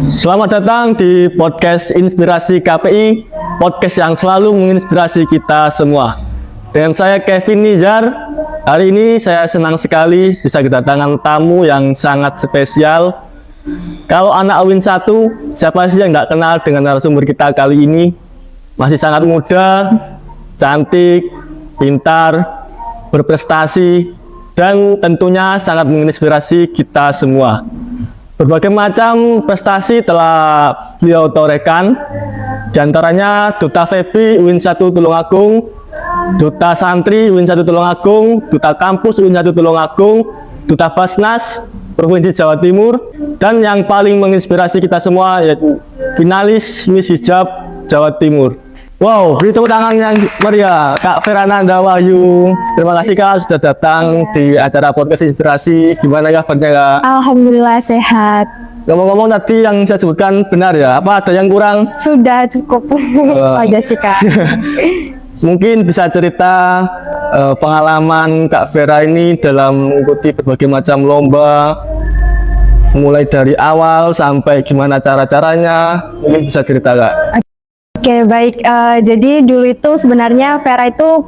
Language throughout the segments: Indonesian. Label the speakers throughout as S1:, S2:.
S1: Selamat datang di podcast Inspirasi KPI, podcast yang selalu menginspirasi kita semua. Dengan saya Kevin Nizar, hari ini saya senang sekali bisa kedatangan tamu yang sangat spesial. Kalau anak UIN 1, siapa sih yang nggak kenal dengan narasumber kita kali ini? Masih sangat muda, cantik, pintar, berprestasi, dan tentunya sangat menginspirasi kita semua. Berbagai macam prestasi telah beliau torehkan, diantaranya Duta FEBI UIN 1 Tulungagung, Duta Santri UIN 1 Tulungagung, Duta Kampus UIN 1 Tulungagung, Duta Basnas Provinsi Jawa Timur, dan yang paling menginspirasi kita semua yaitu finalis Miss Hijab Jawa Timur. Wow, beri tepuk tangan yang meriah Kak Ferananda Wahyu. Terima kasih Kak sudah datang di acara podcast Inspirasi. Gimana kabarnya Kak?
S2: Alhamdulillah sehat.
S1: Ngomong-ngomong tadi yang saya sebutkan benar ya? Apa ada yang kurang?
S2: Sudah cukup aja sih Kak.
S1: Mungkin bisa cerita pengalaman Kak Vera ini dalam mengikuti berbagai macam lomba, mulai dari awal sampai gimana cara-caranya. Mungkin bisa cerita Kak.
S2: Oke, baik. Jadi dulu itu sebenarnya Vera itu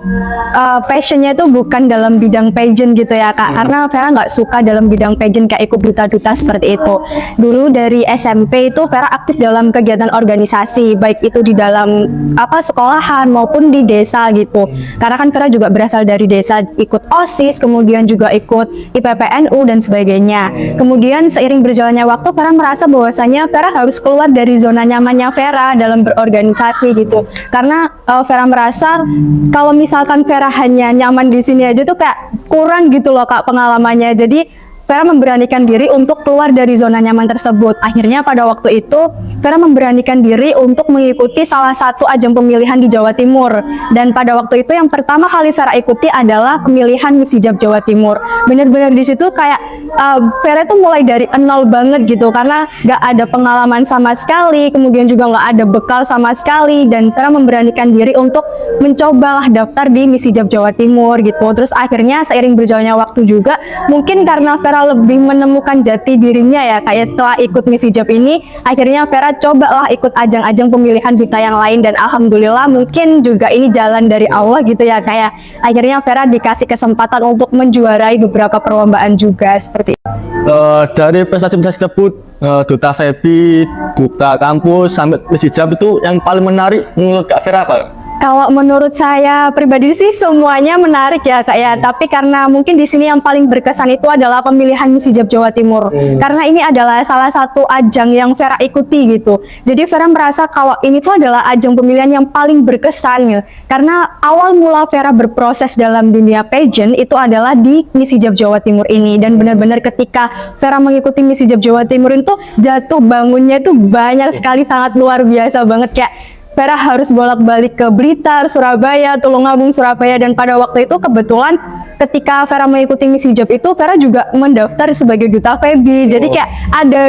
S2: passionnya itu bukan dalam bidang pageant gitu ya Kak, karena Vera nggak suka dalam bidang pageant kayak ikut duta-duta seperti itu. Dulu dari SMP itu Vera aktif dalam kegiatan organisasi, baik itu di dalam sekolahan maupun di desa gitu. Karena kan Vera juga berasal dari desa, ikut OSIS, kemudian juga ikut IPPNU dan sebagainya. Kemudian seiring berjalannya waktu, Vera merasa bahwasanya Vera harus keluar dari zona nyamannya Vera dalam berorganisasi gitu, karena Vera merasa kalau misalkan Vera hanya nyaman di sini aja tuh kayak kurang gitu loh Kak pengalamannya. Jadi Vera memberanikan diri untuk keluar dari zona nyaman tersebut. Akhirnya pada waktu itu Vera memberanikan diri untuk mengikuti salah satu ajang pemilihan di Jawa Timur. Dan pada waktu itu yang pertama kali Vera ikuti adalah pemilihan Miss Hijab Jawa Timur. Bener-bener di situ kayak Vera itu mulai dari nol banget gitu, karena nggak ada pengalaman sama sekali, kemudian juga nggak ada bekal sama sekali, dan Vera memberanikan diri untuk mencobalah daftar di Miss Hijab Jawa Timur gitu. Terus akhirnya seiring berjalannya waktu juga, mungkin karena Vera lebih menemukan jati dirinya ya kayak setelah ikut Miss Hijab ini, akhirnya Vera cobalah ikut ajang-ajang pemilihan duta yang lain, dan alhamdulillah mungkin juga ini jalan dari Allah gitu ya kayak akhirnya Vera dikasih kesempatan untuk menjuarai beberapa perlombaan juga seperti itu.
S1: Dari prestasi-prestasi tersebut, Duta FEBI, Duta Kampus, sampai Miss Hijab, itu yang paling menarik menurut Kak Vera apa?
S2: Kalau menurut saya pribadi sih semuanya menarik ya Kak ya, tapi karena mungkin di sini yang paling berkesan itu adalah pemilihan Miss Hijab Jawa Timur. Karena ini adalah salah satu ajang yang Vera ikuti gitu. Jadi Vera merasa kalau ini tuh adalah ajang pemilihan yang paling berkesan ya. Karena awal mula Vera berproses dalam dunia pageant itu adalah di Miss Hijab Jawa Timur ini, dan benar-benar ketika Vera mengikuti Miss Hijab Jawa Timur itu jatuh bangunnya itu banyak sekali, sangat luar biasa banget. Kayak Vera harus bolak-balik ke Blitar, Surabaya, Tulungagung, Surabaya, dan pada waktu itu kebetulan ketika Vera mengikuti Miss Hijab itu Vera juga mendaftar sebagai Duta FEBI. Jadi kayak ada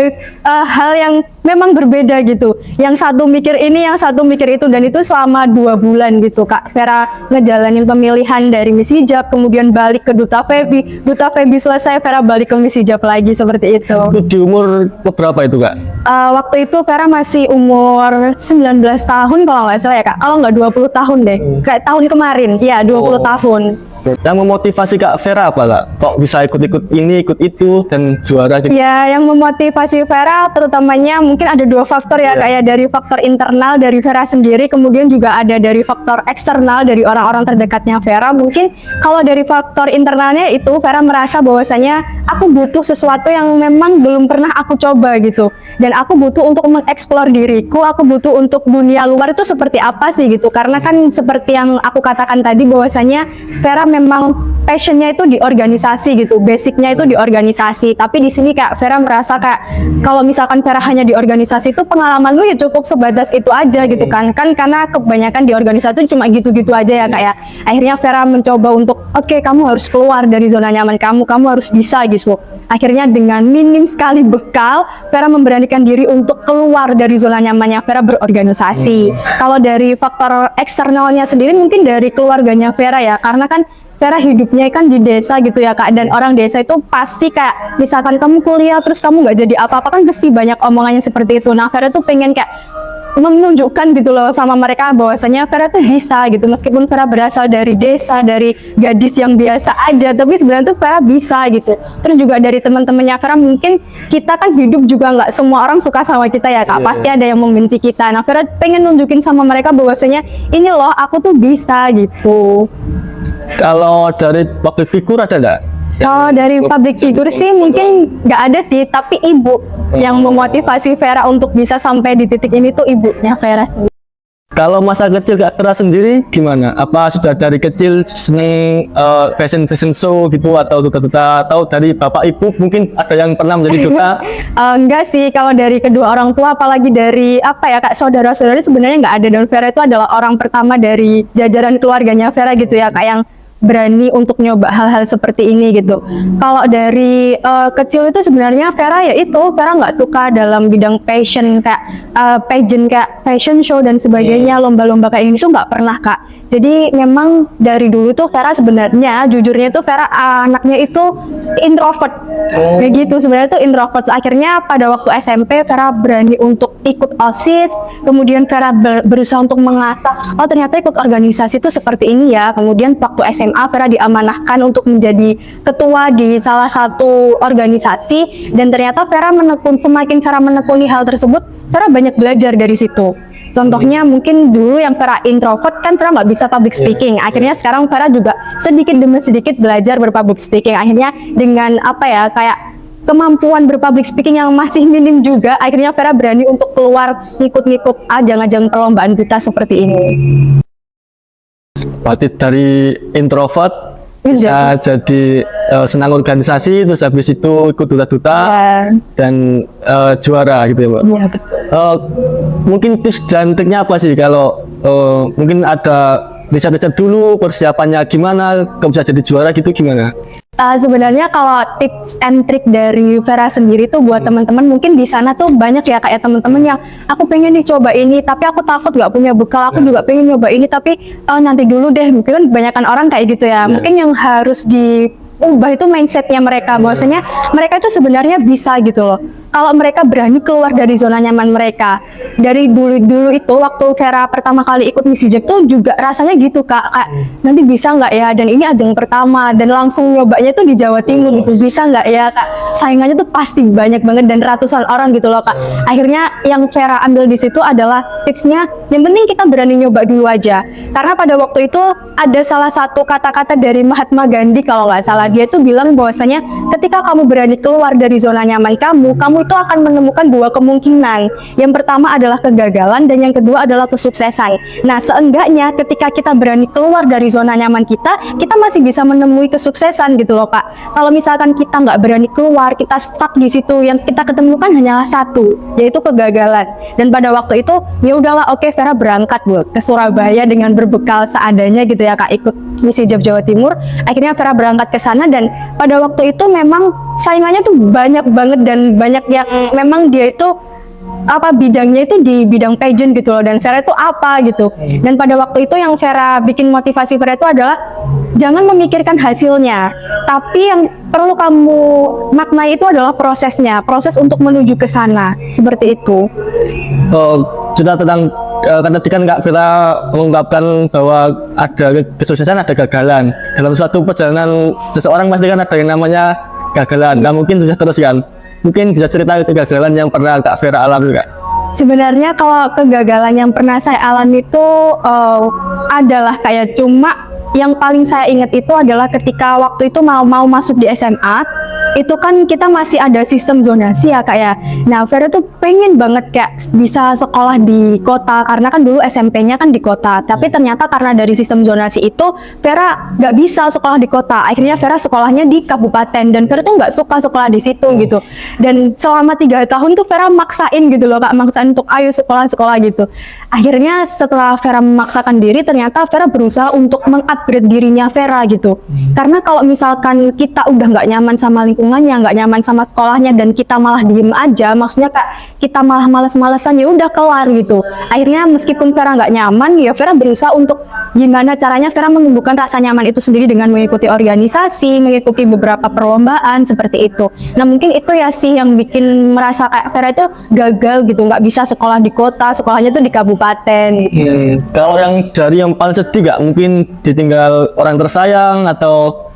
S2: hal yang memang berbeda gitu. Yang satu mikir ini, yang satu mikir itu, dan itu selama 2 bulan gitu Kak. Vera ngejalanin pemilihan dari Miss Hijab, kemudian balik ke Duta FEBI. Duta FEBI selesai, Vera balik ke Miss Hijab lagi seperti itu.
S1: Di umur berapa itu Kak?
S2: Waktu itu Vera masih umur 19 tahun kalau nggak salah ya Kak. Kalau nggak 20 tahun deh. Kayak tahun kemarin, ya 20 tahun.
S1: Yang memotivasi Kak Vera apa Kak? Kok bisa ikut-ikut ini, ikut itu, dan juara gitu?
S2: Ya, yang memotivasi Vera terutamanya mungkin ada 2 faktor ya, kayak dari faktor internal dari Vera sendiri, kemudian juga ada dari faktor eksternal dari orang-orang terdekatnya Vera. Mungkin kalau dari faktor internalnya itu Vera merasa bahwasanya aku butuh sesuatu yang memang belum pernah aku coba gitu, dan aku butuh untuk mengeksplor diriku, aku butuh untuk dunia luar itu seperti apa sih gitu. Karena kan seperti yang aku katakan tadi bahwasanya Vera memang passionnya itu di organisasi gitu, basicnya itu di organisasi. Tapi di sini Kak Vera merasa kayak kalau misalkan Vera hanya di organisasi itu pengalaman lu ya cukup sebatas itu aja gitu kan karena kebanyakan di organisasi itu cuma gitu-gitu aja ya Kak ya. Akhirnya Vera mencoba untuk oke, kamu harus keluar dari zona nyaman kamu harus bisa gitu. Akhirnya dengan minim sekali bekal, Vera memberanikan diri untuk keluar dari zona nyamannya Vera berorganisasi. Kalau dari faktor eksternalnya sendiri mungkin dari keluarganya Vera ya, karena kan Vera hidupnya kan di desa gitu ya Kak, dan orang desa itu pasti kayak misalkan kamu kuliah terus kamu nggak jadi apa-apa kan pasti banyak omongannya seperti itu. Nah Vera tuh pengen kayak menunjukkan gitu loh sama mereka bahwasanya Vera tuh bisa gitu, meskipun Vera berasal dari desa, dari gadis yang biasa aja, tapi sebenarnya tuh Vera bisa gitu. Terus juga dari teman-temannya Vera, mungkin kita kan hidup juga nggak semua orang suka sama kita ya Kak, pasti ada yang membenci kita. Nah Vera pengen nunjukin sama mereka bahwasanya ini loh aku tuh bisa gitu.
S1: Kalau dari public figure ada nggak?
S2: Kalau dari public figure sih mungkin nggak ada sih, tapi ibu yang memotivasi Vera untuk bisa sampai di titik ini tuh ibunya Vera sih.
S1: Kalau masa kecil Kak Vera sendiri gimana? Apa sudah dari kecil seneng fashion show gitu atau duta-duta, atau dari bapak ibu mungkin ada yang pernah menjadi duta?
S2: Enggak sih, kalau dari kedua orang tua, apalagi dari apa ya Kak, saudara-saudari sebenarnya nggak ada, dan Vera itu adalah orang pertama dari jajaran keluarganya Vera gitu ya Kak, yang berani untuk nyoba hal-hal seperti ini gitu. Kalau dari kecil itu sebenarnya Vera ya itu, Vera nggak suka dalam bidang fashion kayak pageant kayak fashion show dan sebagainya, lomba-lomba kayak ini tuh nggak pernah Kak. Jadi memang dari dulu tuh Vera sebenarnya, jujurnya tuh Vera anaknya itu introvert, kayak gitu. Sebenarnya tuh introvert. Akhirnya pada waktu SMP Vera berani untuk ikut OSIS, kemudian Vera berusaha untuk mengasah, oh ternyata ikut organisasi itu seperti ini ya. Kemudian waktu SMA Vera diamanahkan untuk menjadi ketua di salah satu organisasi, dan ternyata Vera semakin Vera menekuni hal tersebut, Vera banyak belajar dari situ. Contohnya mungkin dulu yang Vera introvert kan Vera nggak bisa public speaking. Akhirnya sekarang Vera juga sedikit demi sedikit belajar berpublic speaking. Akhirnya dengan apa ya, kayak kemampuan berpublic speaking yang masih minim juga, akhirnya Vera berani untuk keluar ngikut-ngikut ajang-ajang perlombaan duta seperti ini.
S1: Berarti dari introvert bisa jadi senang organisasi, terus habis itu ikut duta-duta dan juara gitu ya Mbak.
S2: Iya betul.
S1: Mungkin tips dan triknya apa sih kalau mungkin ada riset-riset dulu persiapannya gimana, kalau bisa jadi juara gitu gimana?
S2: Sebenarnya kalau tips and trick dari Vera sendiri tuh buat teman-teman, mungkin di sana tuh banyak ya kayak teman-teman yang aku pengen dicoba ini tapi aku takut nggak punya bekal, aku juga pengen nyoba ini tapi nanti dulu deh. Mungkin kan kebanyakan orang kayak gitu ya. Mungkin yang harus diubah itu mindsetnya mereka, bahwasanya mereka itu sebenarnya bisa gitu loh. Kalau mereka berani keluar dari zona nyaman mereka. Dari dulu itu waktu Vera pertama kali ikut Misi Jack tuh juga rasanya gitu Kak, kayak nanti bisa nggak ya, dan ini ajang pertama dan langsung nyobanya tuh di Jawa Timur gitu, bisa nggak ya Kak, saingannya tuh pasti banyak banget dan ratusan orang gitu loh Kak. Akhirnya yang Vera ambil di situ adalah tipsnya, yang penting kita berani nyoba dulu aja, karena pada waktu itu ada salah satu kata-kata dari Mahatma Gandhi kalau nggak salah, dia tuh bilang bahwasanya ketika kamu berani keluar dari zona nyaman kamu itu akan menemukan dua kemungkinan. Yang pertama adalah kegagalan dan yang kedua adalah kesuksesan. Nah, seenggaknya ketika kita berani keluar dari zona nyaman kita masih bisa menemui kesuksesan gitu loh Kak. Kalau misalkan kita nggak berani keluar, kita stuck di situ, yang kita ketemukan hanyalah satu, yaitu kegagalan. Dan pada waktu itu ya udahlah, oke, Vera berangkat ke Surabaya dengan berbekal seadanya gitu ya Kak, ikut Misi Job Jawa Timur. Akhirnya Vera berangkat ke sana, dan pada waktu itu memang saingannya tuh banyak banget, dan banyak yang memang dia itu bidangnya itu di bidang pageant gitu loh, dan Vera itu apa gitu. Dan pada waktu itu yang Vera bikin motivasi Vera itu adalah jangan memikirkan hasilnya, tapi yang perlu kamu maknai itu adalah prosesnya, proses untuk menuju ke sana, seperti itu.
S1: Sudah tentang kan tadi kan Kak Vera mengungkapkan bahwa ada kesuksesan, ada kegagalan dalam suatu perjalanan seseorang, pasti kan ada yang namanya kegagalan. Nggak mungkin sukses terus kan? Mungkin bisa cerita kegagalan yang pernah Kak Vera alami Kak?
S2: Sebenarnya kalau kegagalan yang pernah saya alami itu adalah kayak, cuma yang paling saya ingat itu adalah ketika waktu itu mau masuk di SMA, itu kan kita masih ada sistem zonasi ya Kak ya. Nah Vera tuh pengen banget kayak bisa sekolah di kota, karena kan dulu SMP-nya kan di kota, tapi ternyata karena dari sistem zonasi itu Vera nggak bisa sekolah di kota. Akhirnya Vera sekolahnya di kabupaten, dan Vera tuh nggak suka sekolah di situ gitu. Dan selama 3 tahun tuh Vera maksain gitu loh Kak, maksain untuk ayo sekolah gitu. Akhirnya setelah Vera memaksakan diri, ternyata Vera berusaha untuk mengupgrade dirinya Vera gitu. Karena kalau misalkan kita udah nggak nyaman sama lingkungan lingkungannya, nggak nyaman sama sekolahnya, dan kita malah diem aja, maksudnya Kak, kita malah males-malesan, ya udah kelar gitu. Akhirnya meskipun Vera nggak nyaman, ya Vera berusaha untuk gimana caranya Vera menumbuhkan rasa nyaman itu sendiri dengan mengikuti organisasi, mengikuti beberapa perlombaan seperti itu. Nah mungkin itu ya sih yang bikin merasa kayak Vera itu gagal gitu, nggak bisa sekolah di kota, sekolahnya tuh di kabupaten gitu.
S1: Kalau yang dari yang paling sedih gak? Mungkin ditinggal orang tersayang, atau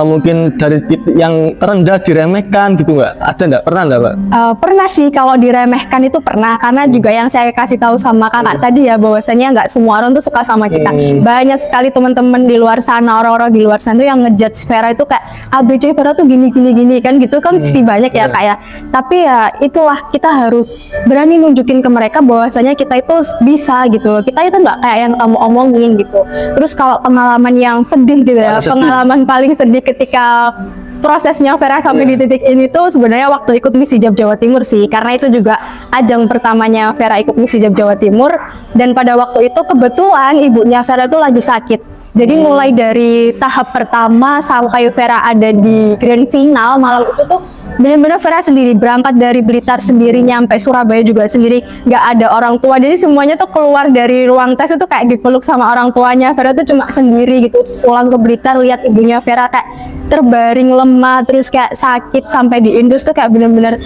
S1: mungkin dari titik yang terendah diremehkan gitu nggak? Ada nggak? Pernah nggak, Pak?
S2: Pernah sih, kalau diremehkan itu pernah, karena juga yang saya kasih tahu sama kakak tadi ya, bahwasanya nggak semua orang tuh suka sama kita. Banyak sekali teman-teman di luar sana, orang-orang di luar sana tuh yang ngejudge Vera itu kayak ABC Vera tuh gini kan gitu kan, pasti banyak ya Kak ya. Tapi ya itulah, kita harus berani nunjukin ke mereka bahwasanya kita itu bisa gitu. Kita itu nggak kayak yang kamu omongin gitu. Terus kalau pengalaman yang sedih gitu ya, pengalaman paling sedih ketika prosesnya Vera sampai di titik ini tuh sebenarnya waktu ikut Miss Hijab Jawa Timur sih, karena itu juga ajang pertamanya Vera ikut Miss Hijab Jawa Timur, dan pada waktu itu kebetulan ibunya Vera tuh lagi sakit. Jadi mulai dari tahap pertama sampai Vera ada di grand final malam itu tuh benar-benar Vera sendiri, berangkat dari Blitar sendiri, nyampe Surabaya juga sendiri, nggak ada orang tua. Jadi semuanya tuh keluar dari ruang tes itu kayak dipeluk sama orang tuanya. Vera tuh cuma sendiri gitu. Terus pulang ke Blitar, lihat ibunya Vera kayak terbaring lemah, terus kayak sakit sampai di Indus tuh kayak bener-bener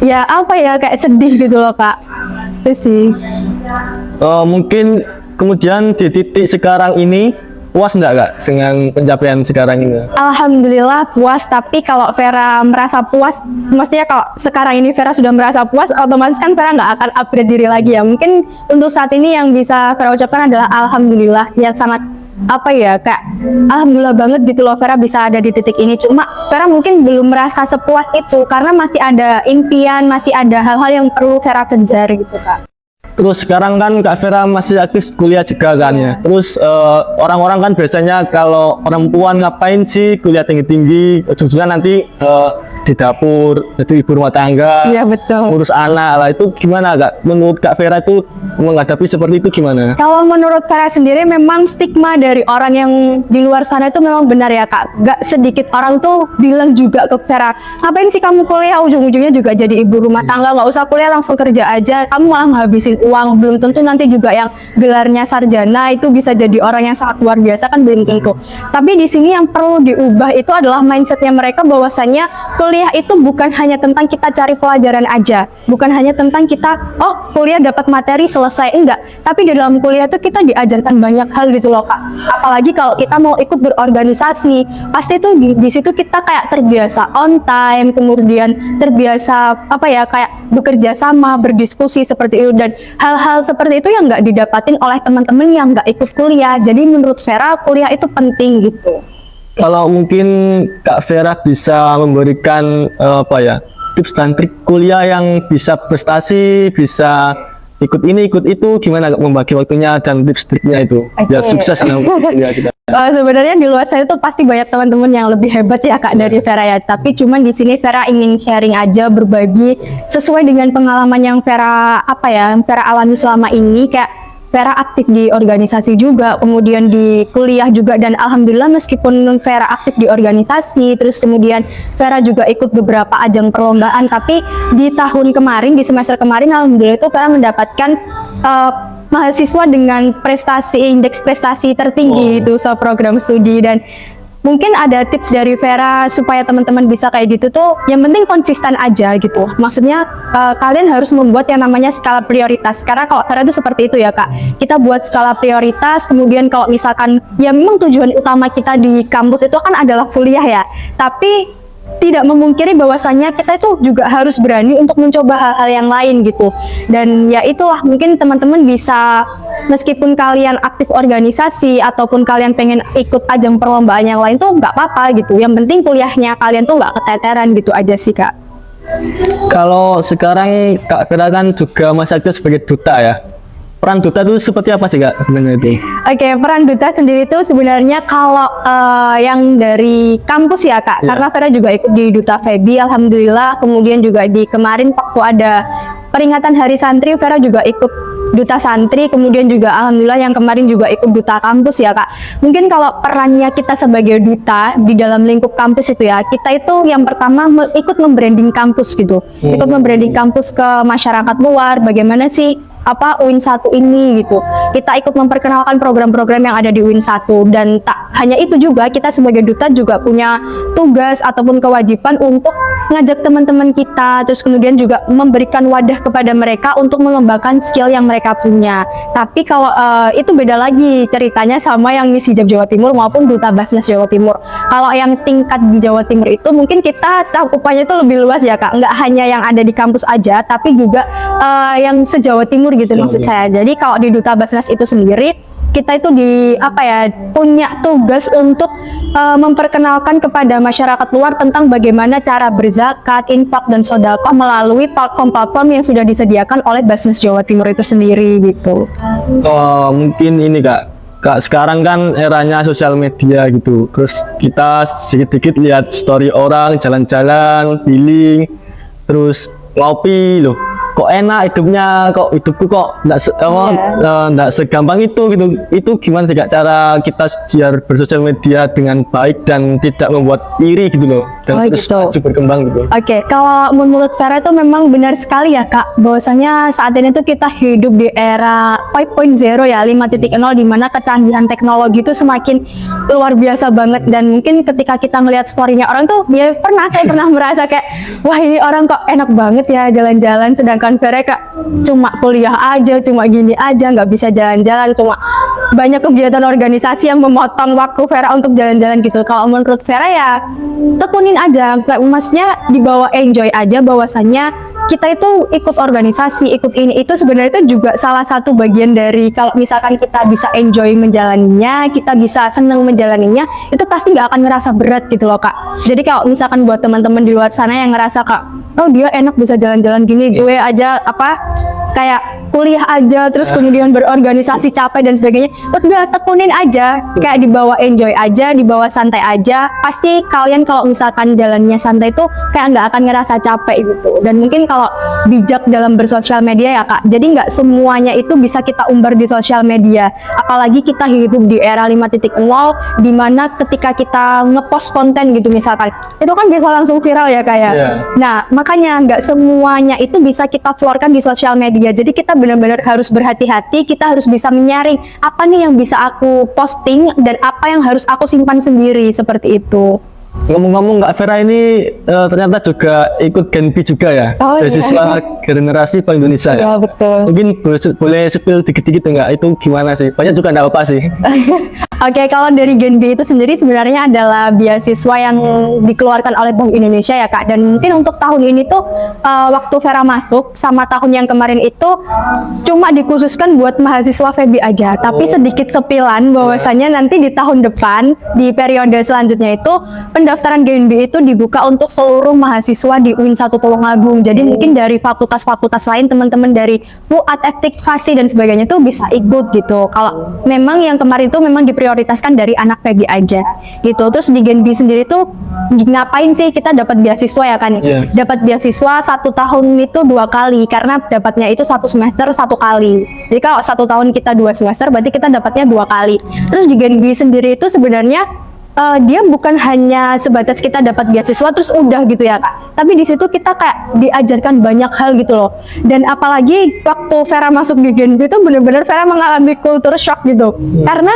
S2: ya apa ya, kayak sedih gitu loh Kak. Itu sih.
S1: Mungkin kemudian di titik sekarang ini puas enggak Kak dengan pencapaian sekarang ini?
S2: Alhamdulillah puas, tapi kalau Vera merasa puas, maksudnya kalau sekarang ini Vera sudah merasa puas, otomatis kan Vera nggak akan upgrade diri lagi ya. Mungkin untuk saat ini yang bisa Vera ucapkan adalah Alhamdulillah, yang sangat apa ya, kayak Alhamdulillah banget gitu loh Vera bisa ada di titik ini. Cuma Vera mungkin belum merasa sepuas itu, karena masih ada impian, masih ada hal-hal yang perlu Vera kejar gitu Kak.
S1: Terus sekarang kan Kak Vera masih aktif kuliah juga kan ya. Terus orang-orang kan biasanya kalau perempuan ngapain sih kuliah tinggi-tinggi, ujung-ujungnya nanti di dapur, jadi ibu rumah tangga,
S2: Iya betul.
S1: ngurus anak lah. Itu gimana Kak? Menurut Kak Vera itu menghadapi seperti itu gimana?
S2: Kalau menurut Vera sendiri memang stigma dari orang yang di luar sana itu memang benar ya Kak. Gak sedikit orang tuh bilang juga ke Vera, ngapain sih kamu kuliah, ujung-ujungnya juga jadi ibu rumah tangga, nggak usah kuliah, langsung kerja aja, kamu malah ngabisin uang, belum tentu nanti juga yang gelarnya sarjana itu bisa jadi orang yang sangat luar biasa, kan belum tentu. Tapi di sini yang perlu diubah itu adalah mindsetnya mereka, bahwasannya kuliah itu bukan hanya tentang kita cari pelajaran aja, bukan hanya tentang kita oh kuliah dapat materi selesai, enggak. Tapi di dalam kuliah itu kita diajarkan banyak hal gitu loh Kak. Apalagi kalau kita mau ikut berorganisasi, pasti tuh di situ kita kayak terbiasa on time, kemudian terbiasa apa ya, kayak bekerja sama, berdiskusi seperti itu, dan hal-hal seperti itu yang nggak didapatin oleh teman-teman yang nggak ikut kuliah. Jadi menurut Vera kuliah itu penting gitu.
S1: Kalau mungkin Kak Vera bisa memberikan apa ya, tips dan trik kuliah yang bisa prestasi, bisa ikut ini ikut itu, gimana Kak membagi waktunya dan tips triknya itu biar sukses dalam kuliah kita?
S2: Sebenarnya di luar sana itu pasti banyak teman-teman yang lebih hebat ya Kak dari Vera ya. Tapi cuman di sini Vera ingin sharing aja, berbagi sesuai dengan pengalaman yang Vera apa ya, yang Vera alami selama ini. Kayak Vera aktif di organisasi juga, kemudian di kuliah juga, dan alhamdulillah meskipun Vera aktif di organisasi, terus kemudian Vera juga ikut beberapa ajang perlombaan, tapi di tahun kemarin, di semester kemarin, alhamdulillah itu Vera mendapatkan mahasiswa dengan prestasi, indeks prestasi tertinggi itu program studi. Dan mungkin ada tips dari Vera supaya teman-teman bisa kayak gitu tuh, yang penting konsisten aja gitu. Maksudnya kalian harus membuat yang namanya skala prioritas, karena kalau Vera itu seperti itu ya Kak, kita buat skala prioritas, kemudian kalau misalkan ya memang tujuan utama kita di kampus itu kan adalah kuliah ya, tapi tidak memungkiri bahwasannya kita itu juga harus berani untuk mencoba hal-hal yang lain gitu. Dan ya itulah, mungkin teman-teman bisa, meskipun kalian aktif organisasi ataupun kalian pengen ikut ajang perlombaan yang lain tuh nggak apa-apa gitu, yang penting kuliahnya kalian tuh nggak keteteran gitu aja sih Kak.
S1: Kalau sekarang Kak Vera kan juga masih aktif sebagai duta ya. Peran duta itu seperti apa sih Kak sebenarnya itu? Oke,
S2: peran duta sendiri itu sebenarnya kalau yang dari kampus ya Kak, karena Vera juga ikut di Duta Febi, alhamdulillah. Kemudian juga di kemarin waktu ada peringatan Hari Santri, Vera juga ikut duta santri, kemudian juga alhamdulillah yang kemarin juga ikut duta kampus ya Kak. Mungkin kalau perannya kita sebagai duta di dalam lingkup kampus itu ya, kita itu yang pertama ikut membranding kampus gitu, ikut membranding kampus ke masyarakat luar, bagaimana sih UIN 1 ini gitu. Kita ikut memperkenalkan program-program yang ada di UIN 1, dan tak hanya itu juga, kita sebagai duta juga punya tugas ataupun kewajiban untuk ngajak teman-teman kita, terus kemudian juga memberikan wadah kepada mereka untuk mengembangkan skill yang mereka punya. Tapi kalau itu beda lagi ceritanya sama yang di Sijab Jawa Timur maupun Duta Basnas Jawa Timur. Kalau yang tingkat di Jawa Timur itu mungkin kita cakupannya itu lebih luas ya Kak, nggak hanya yang ada di kampus aja, tapi juga yang se-Jawa Timur gitu maksud saya. Jadi kalau di Duta Basnas itu sendiri, kita itu punya tugas untuk memperkenalkan kepada masyarakat luar tentang bagaimana cara berzakat, infak, dan sedekah melalui platform-platform yang sudah disediakan oleh Basnas Jawa Timur itu sendiri gitu.
S1: Mungkin ini Kak, sekarang kan eranya sosial media gitu, terus kita sedikit-sedikit lihat story orang jalan-jalan, healing, terus ngopi loh. Kok enak hidupnya, hidupku kok nggak segampang itu gitu. Itu gimana sih Kak cara kita biar bersosial media dengan baik dan tidak membuat iri gitu loh, dan terus maju berkembang gitu.
S2: Oke, kalau menurut Vera itu memang benar sekali ya Kak, bahwasanya saat ini tuh kita hidup di era 5.0 ya, 5.0, di mana kecanggihan teknologi itu semakin luar biasa banget. Dan mungkin ketika kita ngelihat story-nya orang tuh, ya saya pernah merasa kayak, wah ini orang kok enak banget ya jalan-jalan, sedangkan Vera Kak cuma kuliah aja, cuma gini aja, nggak bisa jalan-jalan, cuma banyak kegiatan organisasi yang memotong waktu Vera untuk jalan-jalan gitu. Kalau menurut Vera ya tekunin aja, kayak maksudnya dibawa enjoy aja, bahwasannya kita itu ikut organisasi, ikut ini itu sebenarnya itu juga salah satu bagian dari, kalau misalkan kita bisa enjoy menjalaninya, kita bisa seneng menjalaninya, itu pasti nggak akan ngerasa berat gitu loh Kak. Jadi kalau misalkan buat teman-teman di luar sana yang ngerasa Kak, oh dia enak bisa jalan-jalan gini, gue aja kayak kuliah aja terus kemudian berorganisasi capek dan sebagainya, udah tekunin aja, kayak dibawa enjoy aja, dibawa santai aja, pasti kalian kalau misalkan jalannya santai tuh kayak nggak akan ngerasa capek gitu. Dan mungkin kalau bijak dalam bersosial media ya Kak, jadi nggak semuanya itu bisa kita umbar di sosial media, apalagi kita hidup di era 5.0 di mana ketika kita ngepost konten gitu misalkan, itu kan bisa langsung viral ya Kak ya. Nah makanya nggak semuanya itu bisa kita keluarkan di sosial media, jadi kita benar-benar harus berhati-hati, kita harus bisa menyaring apa nih yang bisa aku posting dan apa yang harus aku simpan sendiri, seperti itu.
S1: Ngomong-ngomong Kak Vera ini ternyata juga ikut Genpi juga ya, beasiswa generasi Bank Indonesia ya.
S2: Betul.
S1: Mungkin boleh spill dikit-dikit enggak, itu gimana sih? Banyak juga enggak apa sih.
S2: Oke, kalau dari Genpi itu sendiri sebenarnya adalah beasiswa yang dikeluarkan oleh Bank Indonesia ya Kak. Dan mungkin untuk tahun ini tuh waktu Vera masuk sama tahun yang kemarin itu cuma dikhususkan buat mahasiswa FEBI aja. Tapi sedikit sepilan bahwasanya nanti di tahun depan, di periode selanjutnya itu pendaftaran Genpi itu dibuka untuk seluruh mahasiswa di UIN 1 Tulungagung. Jadi mungkin dari fakultas-fakultas lain, teman-teman dari FUAD, Ektikasi dan sebagainya tuh bisa ikut gitu. Kalau memang yang kemarin itu memang diprioritaskan dari anak FEBI aja gitu. Terus di Genpi sendiri tuh ngapain sih kita dapat beasiswa ya kan? Dapat beasiswa 1 tahun itu 2 kali, karena dapatnya itu 1 semester 1 kali. Jadi kalau 1 tahun kita 2 semester, berarti kita dapatnya 2 kali. Terus di Genpi sendiri itu sebenarnya dia bukan hanya sebatas kita dapat beasiswa terus udah gitu ya Kak, tapi di situ kita kayak diajarkan banyak hal gitu loh. Dan apalagi waktu Vera masuk di Genpi itu benar-benar Vera mengalami culture shock gitu, karena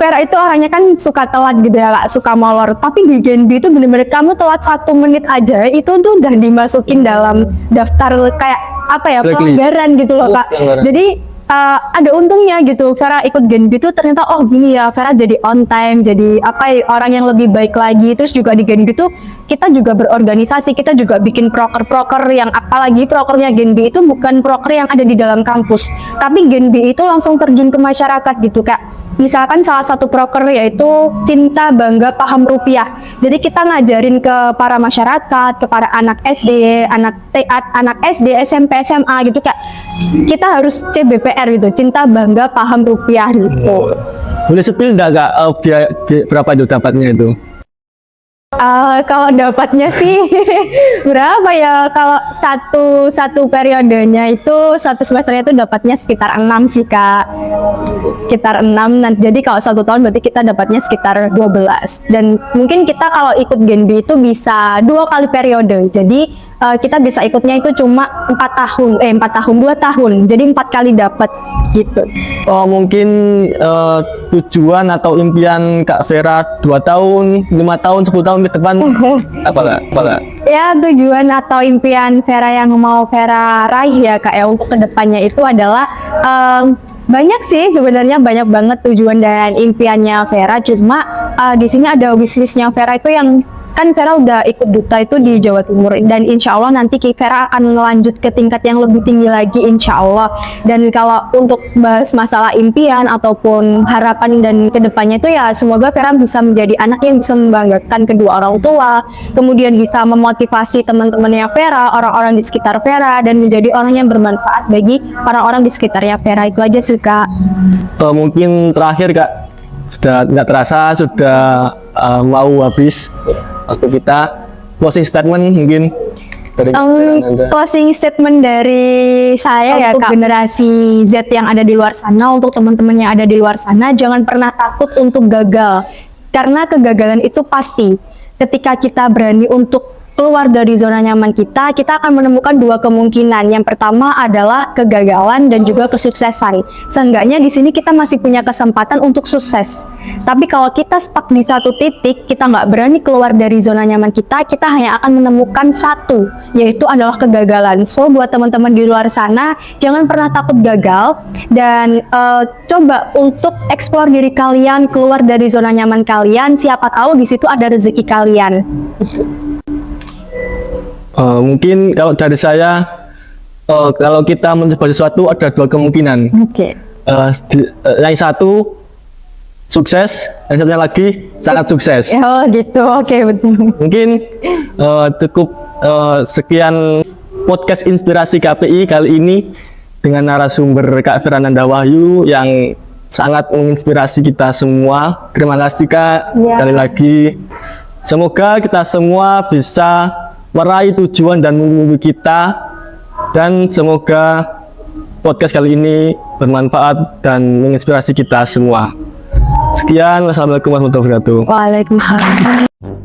S2: Vera itu orangnya kan suka telat gitu ya Kak, suka molor. Tapi di Genpi itu benar-benar kamu telat 1 menit aja itu tuh udah dimasukin dalam daftar kayak pelanggaran gitu loh Kak. Jadi ada untungnya gitu Vera ikut Genpi itu, ternyata oh gini ya, Vera jadi on time, jadi orang yang lebih baik lagi. Terus juga di Genpi itu kita juga berorganisasi, kita juga bikin proker-proker yang, apalagi prokernya Genpi itu bukan proker yang ada di dalam kampus, tapi Genpi itu langsung terjun ke masyarakat gitu Kak. Misalkan salah satu proker yaitu Cinta Bangga Paham Rupiah. Jadi kita ngajarin ke para masyarakat, ke para anak SD, anak SD, SMP, SMA gitu Kak. Kita harus CBPR gitu, Cinta Bangga Paham Rupiah gitu.
S1: Boleh spill enggak Kak, berapa itu dapatnya itu?
S2: Kalau dapatnya sih berapa ya? Kalau satu periodenya itu satu semesternya itu dapatnya sekitar 6 sih Kak. Sekitar 6. Nah, jadi kalau 1 tahun berarti kita dapatnya sekitar 12. Dan mungkin kita kalau ikut Gen B itu bisa 2 kali periode. Jadi kita bisa ikutnya itu cuma 4 tahun, 2 tahun. Jadi 4 kali dapat gitu.
S1: Oh, mungkin tujuan atau impian Kak Vera 2 tahun, 5 tahun, 10 tahun ke depan apa Kak?
S2: Ya, tujuan atau impian Vera yang mau Vera raih ya Kak ya untuk kedepannya itu adalah banyak sih sebenarnya, banyak banget tujuan dan impiannya Vera. Cuma di sini ada wishlistnya Vera itu yang kan Vera udah ikut duta itu di Jawa Timur, dan insya Allah nanti Vera akan melanjut ke tingkat yang lebih tinggi lagi insya Allah. Dan kalau untuk bahas masalah impian ataupun harapan dan kedepannya itu ya semoga Vera bisa menjadi anak yang bisa membanggakan kedua orang tua, kemudian bisa memotivasi teman-temannya Vera, orang-orang di sekitar Vera, dan menjadi orang yang bermanfaat bagi orang-orang di sekitarnya Vera. Itu aja sih Kak.
S1: Mungkin terakhir Kak, sudah nggak terasa sudah mau habis waktu kita. Closing statement mungkin dari
S2: closing statement dari saya ya Kak, generasi Z yang ada di luar sana, untuk teman-teman yang ada di luar sana, jangan pernah takut untuk gagal, karena kegagalan itu pasti. Ketika kita berani untuk keluar dari zona nyaman kita akan menemukan 2 kemungkinan. Yang pertama adalah kegagalan dan juga kesuksesan. Seenggaknya di sini kita masih punya kesempatan untuk sukses. Tapi kalau kita stuck di satu titik, kita nggak berani keluar dari zona nyaman kita hanya akan menemukan satu, yaitu adalah kegagalan. So, buat teman-teman di luar sana, jangan pernah takut gagal, dan coba untuk explore diri kalian, keluar dari zona nyaman kalian. Siapa tahu di situ ada rezeki kalian.
S1: Mungkin kalau dari saya, kalau kita mencoba sesuatu ada 2 kemungkinan.
S2: Oke.
S1: Yang satu sukses, yang satunya lagi sangat sukses.
S2: Oh gitu, oke, betul.
S1: Mungkin cukup sekian podcast inspirasi KPI kali ini dengan narasumber Kak Vera Nanda Wahyu yang sangat menginspirasi kita semua. Terima kasih Kak, sekali lagi. Semoga kita semua bisa meraih tujuan dan mimpi kita, dan semoga podcast kali ini bermanfaat dan menginspirasi kita semua. Sekian, wassalamualaikum warahmatullahi wabarakatuh.
S2: Waalaikumsalam.